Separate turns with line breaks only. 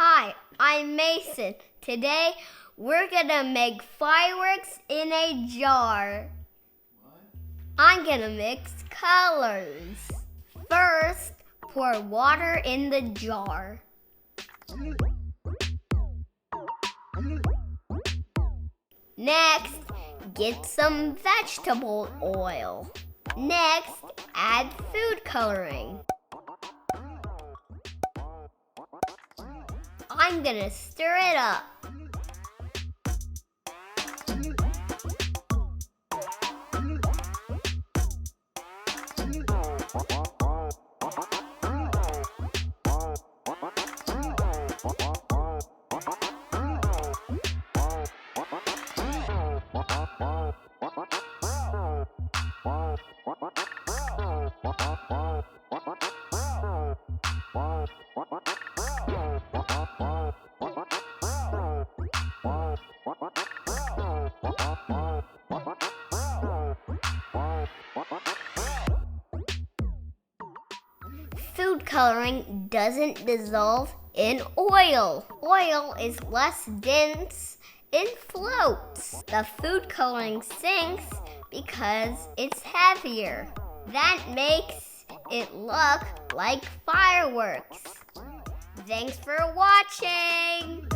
Hi, I'm Mason. Today, we're gonna make fireworks in a jar. I'm gonna mix colors. First, pour water in the jar. Next, get some vegetable oil. Next, add food coloring. I'm gonna stir it up. Food coloring doesn't dissolve in oil. Oil is less dense and floats. The food coloring sinks because it's heavier. That makes it look like fireworks. Thanks for watching!